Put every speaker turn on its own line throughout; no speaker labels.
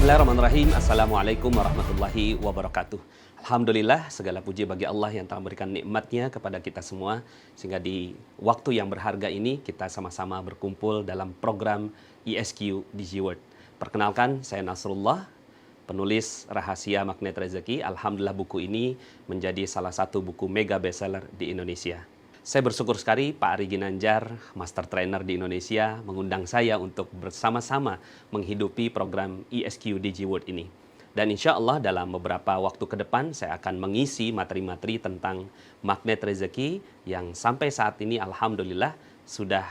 Bismillahirrahmanirrahim. Assalamualaikum warahmatullahi wabarakatuh. Alhamdulillah, segala puji bagi Allah yang telah memberikan nikmatnya kepada kita semua, sehingga di waktu yang berharga ini kita sama-sama berkumpul dalam program ISQ DigiWorld. Perkenalkan, saya Nasrullah, penulis Rahasia Magnet Rezeki. Alhamdulillah, buku ini menjadi salah satu buku mega bestseller di Indonesia. Saya bersyukur sekali Pak Ari Ginanjar, Master Trainer di Indonesia, mengundang saya untuk bersama-sama menghidupi program ISQ DigiWorld ini. Dan insya Allah dalam beberapa waktu ke depan saya akan mengisi materi-materi tentang magnet rezeki yang sampai saat ini Alhamdulillah sudah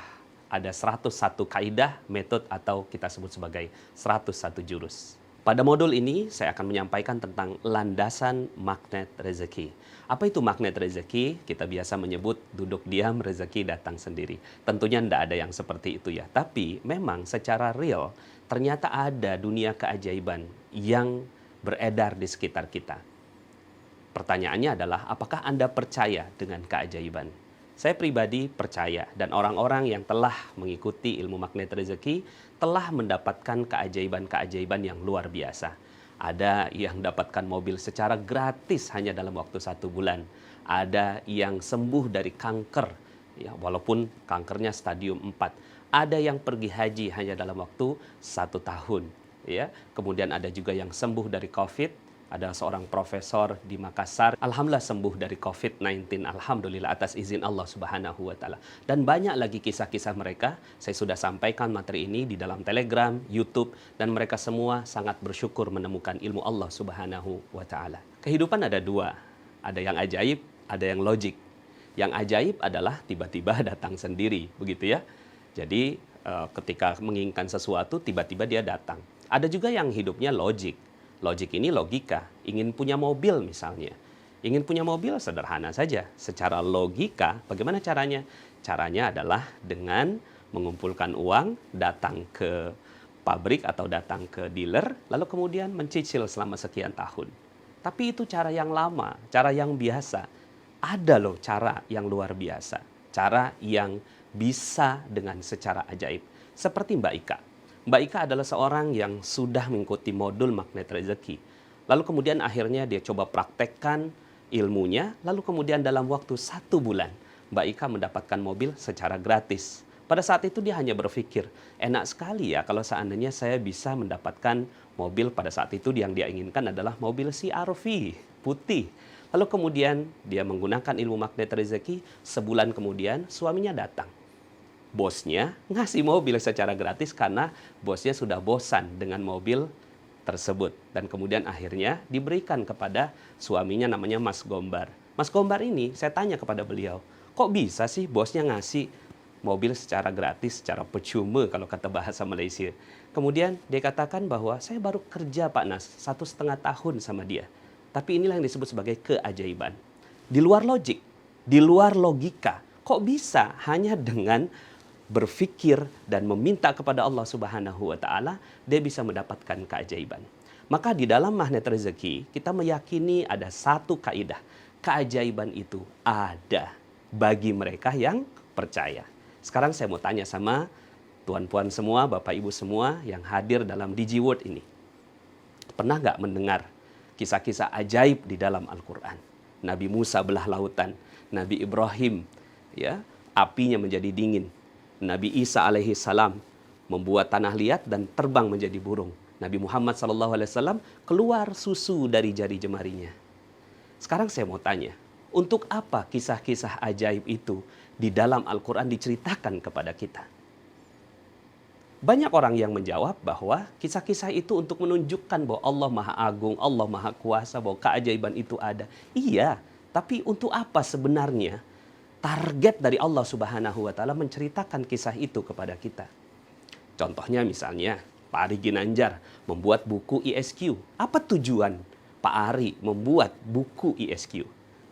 ada 101 kaidah, metode atau kita sebut sebagai 101 jurus. Pada modul ini saya akan menyampaikan tentang landasan magnet rezeki. Apa itu magnet rezeki? Kita biasa menyebut duduk diam rezeki datang sendiri. Tentunya tidak ada yang seperti itu ya. Tapi memang secara real ternyata ada dunia keajaiban yang beredar di sekitar kita. Pertanyaannya adalah apakah Anda percaya dengan keajaiban? Saya pribadi percaya dan orang-orang yang telah mengikuti ilmu magnet rezeki telah mendapatkan keajaiban-keajaiban yang luar biasa. Ada yang mendapatkan mobil secara gratis hanya dalam waktu 1 bulan. Ada yang sembuh dari kanker, ya, walaupun kankernya stadium 4. Ada yang pergi haji hanya dalam waktu 1 tahun. Ya. Kemudian ada juga yang sembuh dari COVID. Ada seorang profesor di Makassar, alhamdulillah sembuh dari COVID-19, alhamdulillah atas izin Allah Subhanahu wa taala. Dan banyak lagi kisah-kisah mereka. Saya sudah sampaikan materi ini di dalam Telegram, YouTube, dan mereka semua sangat bersyukur menemukan ilmu Allah Subhanahu wa taala. Kehidupan ada dua, ada yang ajaib, ada yang logik. Yang ajaib adalah tiba-tiba datang sendiri, begitu ya. Jadi ketika menginginkan sesuatu tiba-tiba dia datang. Ada juga yang hidupnya logik. Logik ini logika, ingin punya mobil misalnya. Ingin punya mobil sederhana saja. Secara logika, bagaimana caranya? Caranya adalah dengan mengumpulkan uang, datang ke pabrik atau datang ke dealer, lalu kemudian mencicil selama sekian tahun. Tapi itu cara yang lama, cara yang biasa. Ada loh cara yang luar biasa. Cara yang bisa dengan secara ajaib. Seperti Mbak Ika. Mbak Ika adalah seorang yang sudah mengikuti modul magnet rezeki. Lalu kemudian akhirnya dia coba praktekkan ilmunya, lalu kemudian dalam waktu 1 bulan, Mbak Ika mendapatkan mobil secara gratis. Pada saat itu dia hanya berpikir, enak sekali ya kalau seandainya saya bisa mendapatkan mobil pada saat itu yang dia inginkan adalah mobil CR-V putih. Lalu kemudian dia menggunakan ilmu magnet rezeki, sebulan kemudian suaminya datang. Bosnya ngasih mobil secara gratis karena bosnya sudah bosan dengan mobil tersebut. Dan kemudian akhirnya diberikan kepada suaminya namanya Mas Gombar. Mas Gombar ini saya tanya kepada beliau, kok bisa sih bosnya ngasih mobil secara gratis, secara percuma kalau kata bahasa Malaysia. Kemudian dia katakan bahwa saya baru kerja Pak Nas, 1,5 tahun sama dia. Tapi inilah yang disebut sebagai keajaiban. Di luar logik, di luar logika, kok bisa hanya dengan berfikir dan meminta kepada Allah Subhanahu wa taala, dia bisa mendapatkan keajaiban. Maka di dalam magnet rezeki, kita meyakini ada satu kaidah. Keajaiban itu ada bagi mereka yang percaya. Sekarang saya mau tanya sama tuan-puan semua, Bapak Ibu semua yang hadir dalam DigiWorld ini. Pernah nggak mendengar kisah-kisah ajaib di dalam Al-Quran? Nabi Musa belah lautan, Nabi Ibrahim, ya, apinya menjadi dingin. Nabi Isa alaihi salam membuat tanah liat dan terbang menjadi burung. Nabi Muhammad sallallahu alaihi wasallam keluar susu dari jari jemarinya. Sekarang saya mau tanya, untuk apa kisah-kisah ajaib itu di dalam Al-Quran diceritakan kepada kita? Banyak orang yang menjawab bahwa kisah-kisah itu untuk menunjukkan bahwa Allah Maha Agung, Allah Maha Kuasa, bahwa keajaiban itu ada. Iya, tapi untuk apa sebenarnya target dari Allah Subhanahu wa taala menceritakan kisah itu kepada kita? Contohnya misalnya Pak Ari Ginanjar membuat buku ISQ. Apa tujuan Pak Ari membuat buku ISQ?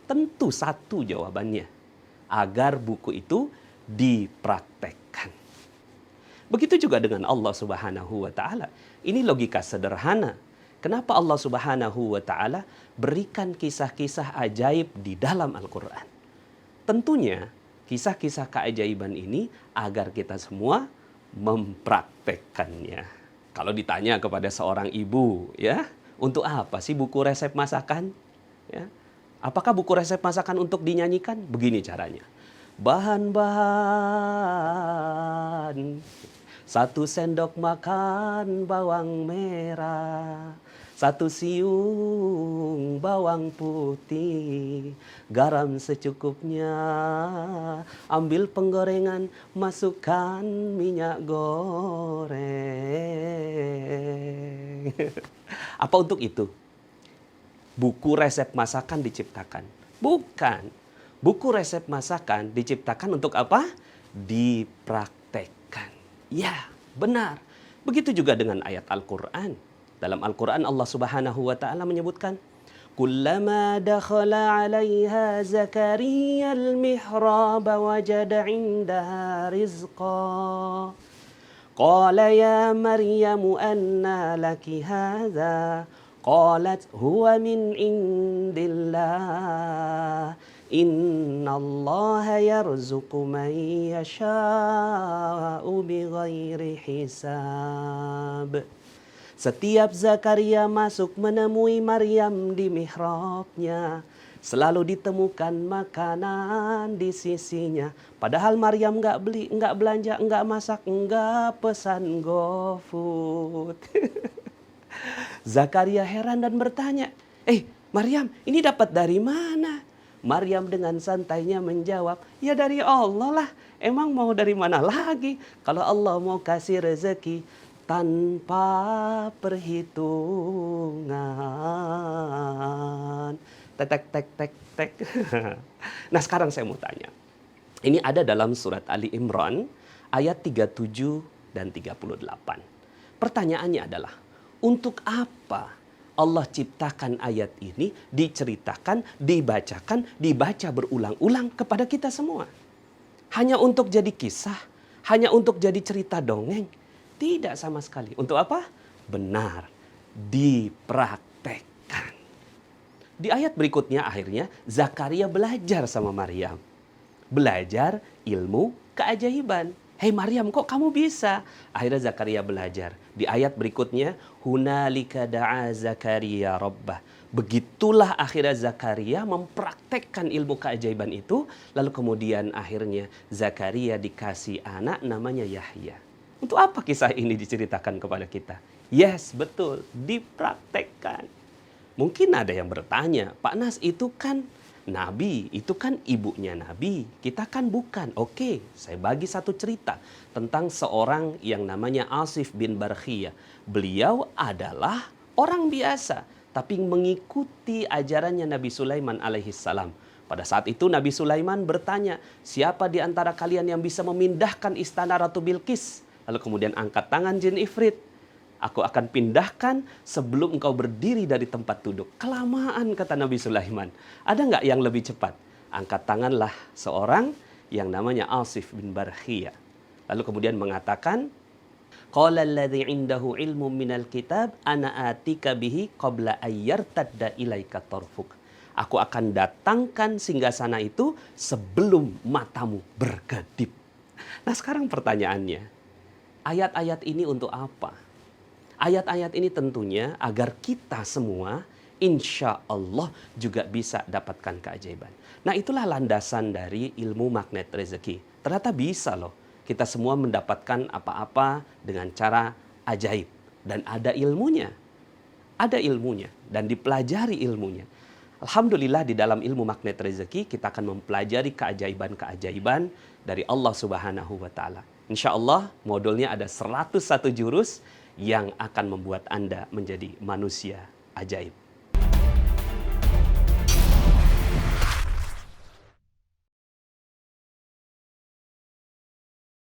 Tentu satu jawabannya, agar buku itu dipraktekkan. Begitu juga dengan Allah Subhanahu wa taala. Ini logika sederhana. Kenapa Allah Subhanahu wa taala berikan kisah-kisah ajaib di dalam Al-Qur'an? Tentunya kisah-kisah keajaiban ini agar kita semua mempraktekkannya. Kalau ditanya kepada seorang ibu, ya, untuk apa sih buku resep masakan? Ya, apakah buku resep masakan untuk dinyanyikan? Begini caranya. Bahan-bahan: 1 sendok makan bawang merah, 1 siung bawang putih, garam secukupnya, ambil penggorengan, masukkan minyak goreng. Apa untuk itu buku resep masakan diciptakan? Bukan. Buku resep masakan diciptakan untuk apa? Dipraktekkan. Ya, benar. Begitu juga dengan ayat Al-Quran. Dalam Al-Quran Allah Subhanahu wa ta'ala menyebutkan, Kullama dakhala 'alaiha Zakariya al-mihrab wajada 'indaha rizqa. Qala ya Maryamu anna laki hadha? Qalat huwa min indillah. Innallaha yarzuqu man yasha'u bighairi hisab. Setiap Zakaria masuk menemui Maryam di mihrabnya, selalu ditemukan makanan di sisinya. Padahal Maryam nggak beli, nggak belanja, nggak masak, nggak pesan GoFood. Zakaria heran dan bertanya, Maryam, ini dapat dari mana? Maryam dengan santainya menjawab, ya dari Allah lah. Emang mau dari mana lagi? Kalau Allah mau kasih rezeki tanpa perhitungan. Tek tek tek tek. Nah, sekarang saya mau tanya. Ini ada dalam surat Ali Imran ayat 37 dan 38. Pertanyaannya adalah, untuk apa Allah ciptakan ayat ini, diceritakan, dibacakan, dibaca berulang-ulang kepada kita semua? Hanya untuk jadi kisah? Hanya untuk jadi cerita dongeng? Tidak sama sekali. Untuk apa? Benar, dipraktekkan. Di ayat berikutnya akhirnya Zakaria belajar sama Maryam. Belajar ilmu keajaiban. Hei Maryam, kok kamu bisa? Akhirnya Zakaria belajar. Di ayat berikutnya, hunalika da'a Zakaria rabbah. Begitulah akhirnya Zakaria mempraktekkan ilmu keajaiban itu. Lalu kemudian akhirnya Zakaria dikasih anak namanya Yahya. Untuk apa kisah ini diceritakan kepada kita? Yes, betul, dipraktekkan. Mungkin ada yang bertanya, Pak Nas, itu kan Nabi, itu kan ibunya Nabi, kita kan bukan. Oke, saya bagi satu cerita tentang seorang yang namanya Asif bin Barkhiyah. Beliau adalah orang biasa, tapi mengikuti ajarannya Nabi Sulaiman alaihissalam. Pada saat itu Nabi Sulaiman bertanya, siapa di antara kalian yang bisa memindahkan istana Ratu Bilqis? Lalu kemudian angkat tangan jin ifrit. Aku akan pindahkan sebelum engkau berdiri dari tempat duduk. Kelamaan, kata Nabi Sulaiman. Ada nggak yang lebih cepat? Angkat tanganlah seorang yang namanya Asif bin Barkhiyah. Lalu kemudian mengatakan, Qala alladhi indahu ilmu minal kitab ana atika bihi qabla ayyartadda ilaika tarfuk. Aku akan datangkan singgasana itu sebelum matamu berkedip. Nah, sekarang pertanyaannya, ayat-ayat ini untuk apa? Ayat-ayat ini tentunya agar kita semua insya Allah juga bisa dapatkan keajaiban. Nah, itulah landasan dari ilmu magnet rezeki. Ternyata bisa loh kita semua mendapatkan apa-apa dengan cara ajaib. Dan ada ilmunya. Ada ilmunya dan dipelajari ilmunya. Alhamdulillah di dalam ilmu magnet rezeki kita akan mempelajari keajaiban-keajaiban dari Allah Subhanahu wa ta'ala. Insya Allah modulnya ada 101 jurus yang akan membuat Anda menjadi manusia ajaib.